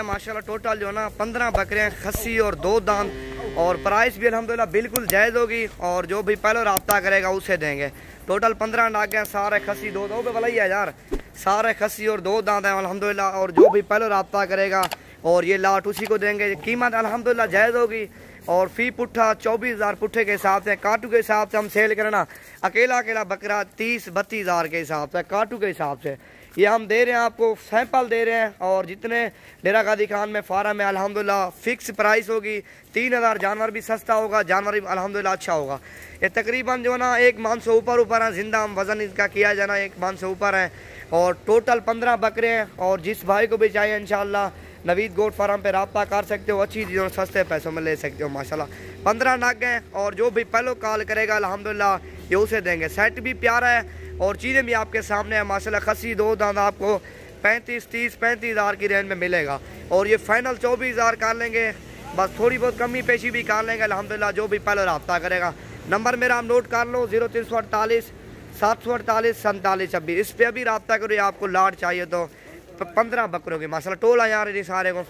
माशाल्लाह टोटल जो है ना 15 बकरियां खस्सी और 2 दांत, और प्राइस भी अल्हम्दुलिल्लाह बिल्कुल जायज़ होगी, और जो भी पहले रब्ता करेगा उसे देंगे। टोटल 15 नाग हैं, सारे खस्सी 2 पे भला ही है यार, सारे खस्सी और 2 दांत हैं अल्हम्दुलिल्लाह, और जो भी पहले रब्ता करेगा और ये लाट उसी को देंगे। कीमत अल्हम्दुलिल्लाह जायज़ होगी, और फी पुट्ठा 24,000 पुट्ठे के हिसाब से, काटू के हिसाब से हम सेल करना अकेला अकेला बकरा 30-32 हज़ार के हिसाब से, काटू के हिसाब से ये हम दे रहे हैं आपको, सैंपल दे रहे हैं। और जितने डेरा गाजी खान में फार्म है अल्हम्दुलिल्लाह फिक्स प्राइस होगी। 3,000 जानवर भी सस्ता होगा, जानवर भी अल्हम्दुलिल्लाह अच्छा होगा। ये तकरीबन जो है ना 1 मन से ऊपर है, जिंदा हम वज़न इसका किया जाना 1 मन से ऊपर है, और टोटल 15 बकरे हैं। और जिस भाई को भी चाहिए इंशाल्लाह नवीद गोट फार्म पे रब्ता कर सकते हो, अच्छी चीज़ों सस्ते पैसों में ले सकते हो माशाल्लाह। 15 नाग हैं, और जो भी पहले कॉल करेगा अल्हम्दुलिल्लाह ये उसे देंगे। सेट भी प्यारा है और चीज़ें भी आपके सामने है माशाल्लाह। खस्सी 2 दांत आपको 35 हज़ार की रेंज में मिलेगा, और ये फाइनल 24,000 कर लेंगे, बस थोड़ी बहुत कमी पेशी भी कर लेंगे अल्हम्दुलिल्लाह, जो भी पहले रब्ता करेगा। नंबर मेरा आप नोट कर लो 0348 748 47 26, इस पर भी रब्ता करो। आपको लाट चाहिए तो 15 बकरों की माशाल्लाह टोला यार ये सारे को।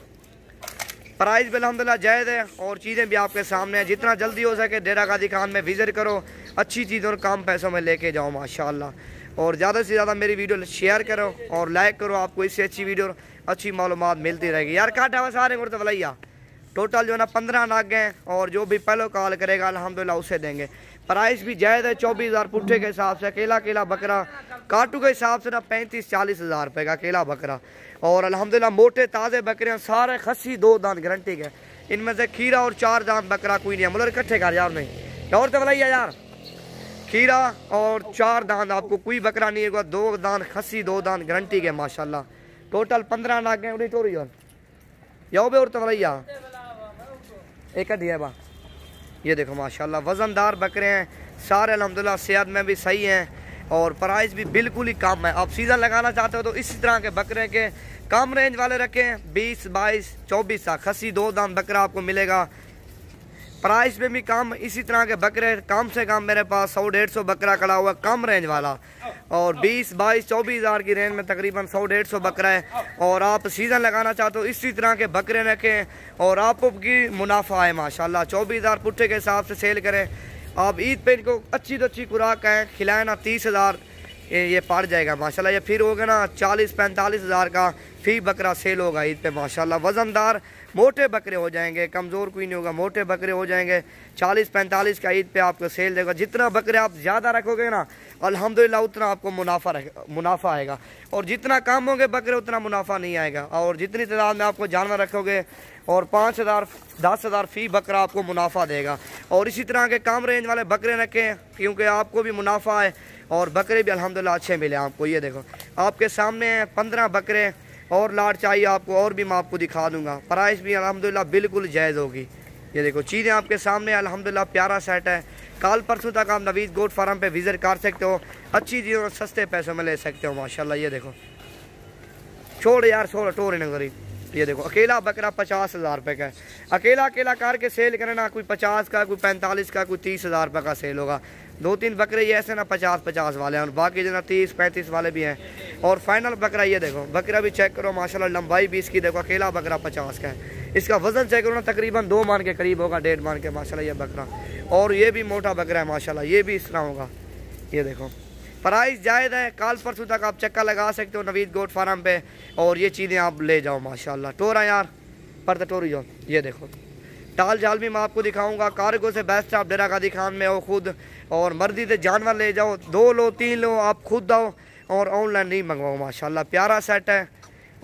प्राइस भी अल्हम्दुलिल्लाह जायज़ है, और चीज़ें भी आपके सामने हैं। जितना जल्दी हो सके डेरा गाजी खान में विज़िट करो, अच्छी चीज़ों और कम पैसों में लेके जाओ माशाल्लाह। और ज़्यादा से ज़्यादा मेरी वीडियो शेयर करो और लाइक करो, आपको इससे अच्छी वीडियो अच्छी मालूमात मिलती रहेगी यार। काटा हुआ सारे गुरते भलैया टोटल जो है ना 15 नाग हैं, और जो भी पहले कॉल करेगा अल्हम्दुलिल्लाह उसे देंगे। प्राइस भी जायज़ है 24,000 पुट्ठे के हिसाब से, अकेला अकेला बकरा काटू के हिसाब से ना 35-40 हज़ार रुपये का अकेला बकरा। और अल्हम्दुलिल्लाह मोटे ताज़े बकरे हैं, सारे खस्सी 2 दांत गारंटी के, इनमें से खीरा और 4 दांत बकरा कोई नहीं है। मतलब इकट्ठे कर यार नहीं और तो भलैया यार, खीरा और 4 दांत आपको कोई बकरा नहीं है, 2 दांत खस्सी 2 दांत गारंटी के माशाल्लाह। टोटल 15 नाग हैं उन्हीं टोरी याओ बे और तो भलैया एक है बा। ये देखो माशाल्लाह वज़नदार बकरे हैं सारे अल्हम्दुलिल्लाह, सेहत में भी सही हैं, और प्राइस भी बिल्कुल ही कम है। आप सीज़न लगाना चाहते हो तो इसी तरह के बकरे के कम रेंज वाले रखें, 20, 22, 24 तक खस्सी 2 दांत बकरा आपको मिलेगा। प्राइस में भी कम, इसी तरह के बकरे कम से कम मेरे पास 100-150 बकरा खड़ा हुआ कम रेंज वाला, और 20, 22, 24 हज़ार की रेंज में तकरीबन 100-150 बकरा है। और आप सीज़न लगाना चाहते हो इसी तरह के बकरे रखें, और आपको की मुनाफा है माशाल्लाह। 24,000 पुट्ठे के हिसाब से सेल करें। आप ईद पे इनको अच्छी तो अच्छी खुराक है खिलाए ना, 30,000 ये पड़ जाएगा माशाल्लाह। ये फिर होगा ना 40-45 हज़ार का फी बकरा सेल होगा ईद पे माशाल्लाह। वज़नदार मोटे बकरे हो जाएंगे, कमज़ोर कोई नहीं होगा, मोटे बकरे हो जाएंगे। 40-45 का ईद पे आपको सेल देगा। जितना बकरे आप ज़्यादा रखोगे ना अल्हम्दुलिल्लाह उतना आपको मुनाफा आएगा, और जितना कम होंगे बकरे उतना मुनाफा नहीं आएगा। और जितनी तादाद में आपको जानवर रखोगे और 5,000 10,000 फी बकरा आपको मुनाफा देगा। और इसी तरह के कम रेंज वाले बकरे रखें, क्योंकि आपको भी मुनाफा है और बकरे भी अल्हम्दुलिल्लाह अच्छे मिले आपको। ये देखो आपके सामने 15 बकरे, और लाट चाहिए आपको और भी मैं आपको दिखा दूंगा। प्राइस भी अल्हम्दुलिल्लाह बिल्कुल जायज़ होगी। ये देखो चीज़ें आपके सामने अल्हम्दुलिल्लाह प्यारा सेट है। कल परसों तक आप नवीद गोट फार्म पे विज़िट कर सकते हो, अच्छी चीज़ों सस्ते पैसों में ले सकते हो माशाल्लाह। ये देखो छोड़ यार छोड़ टोरे न करी। ये देखो अकेला बकरा 50,000 रुपये का है, अकेला अकेला करके सेल करना, कोई 50 का, कोई 45 का, कोई 30,000 रुपये का सेल होगा। 2-3 बकरे ये ऐसे ना 50-50 वाले हैं, और बाकी जो ना 30-35 वाले भी हैं। और फाइनल बकरा ये देखो, बकरा भी चेक करो माशाल्लाह, लंबाई भी इसकी देखो, अकेला बकरा 50 का है। इसका वज़न चेक करो ना, तकरीबन 2 मन के करीब होगा, 1.5 मन के माशाल्लाह ये बकरा। और ये भी मोटा बकरा है माशाल्लाह, ये भी इस तरह होगा। ये देखो प्राइस जायज़ है, कल परसों तक आप चक्कर लगा सकते हो नवीद गोट फार्म पे, और ये चीज़ें आप ले जाओ माशाल्लाह। टोरा यार पर टोरी जाओ। ये देखो टाल जाल भी मैं आपको दिखाऊंगा, कार्गो से बेस्ट आप डेरा गाजी खान में हो खुद, और मर्जी से जानवर ले जाओ, 2 लो 3 लो, आप खुद आओ, और ऑनलाइन नहीं मंगवाओ माशाल्लाह। प्यारा सेट है,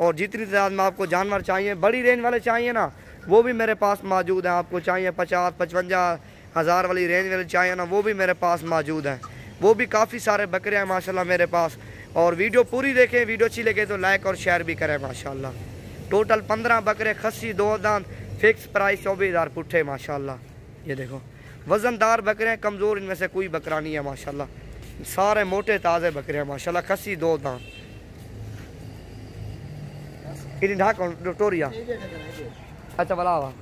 और जितनी तादाद में आपको जानवर चाहिए, बड़ी रेंज वाले चाहिए ना वो भी मेरे पास मौजूद है। आपको चाहिए 50-55 हज़ार वाली रेंज वाले चाहिए ना, वो भी मेरे पास मौजूद है। वो भी काफ़ी सारे बकरे हैं माशाल्लाह मेरे पास। और वीडियो पूरी देखें, वीडियो अच्छी लगे तो लाइक और शेयर भी करें माशाल्लाह। टोटल 15 बकरे खस्सी 2 दांत, फिक्स प्राइस 24,000 पुट्ठे माशाल्लाह। ये देखो वज़नदार बकरे हैं, कमज़ोर इनमें से कोई बकरा नहीं है माशाल्लाह, सारे मोटे ताज़े बकरे हैं माशाल्लाह। खस्सी 2 दांत टोरिया अच्छा वाला हुआ।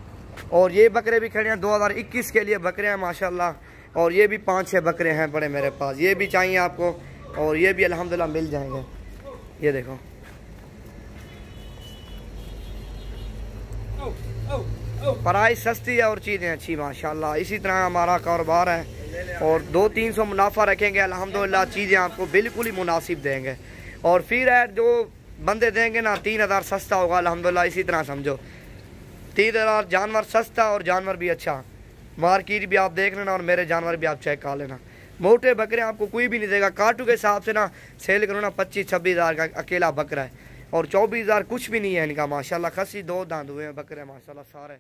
और ये बकरे भी खड़े हैं 2021 के लिए बकरे हैं माशाल्लाह। और ये भी 5-6 बकरे हैं बड़े मेरे पास, ये भी चाहिए आपको, और ये भी अल्हम्दुलिल्लाह मिल जाएंगे। ये देखो प्राइस सस्ती है और चीज़ें अच्छी माशाल्लाह। इसी तरह हमारा कारोबार है और 200-300 मुनाफा रखेंगे अल्हम्दुलिल्लाह, चीज़ें आपको बिल्कुल ही मुनासिब देंगे। और फिर है जो बंदे देंगे ना 3000 सस्ता होगा अल्हम्दुलिल्लाह। इसी तरह समझो 3000 जानवर सस्ता और जानवर भी अच्छा। मार्केट भी आप देख लेना और मेरे जानवर भी आप चेक कर लेना। मोटे बकरे आपको कोई भी नहीं देगा। काटू के हिसाब से ना सेल करो ना 25-26 हज़ार का अकेला बकरा है और 24 हज़ार कुछ भी नहीं है इनका माशाल्लाह। खस्सी 2 दांत हुए हैं बकरे माशाल्लाह सारे।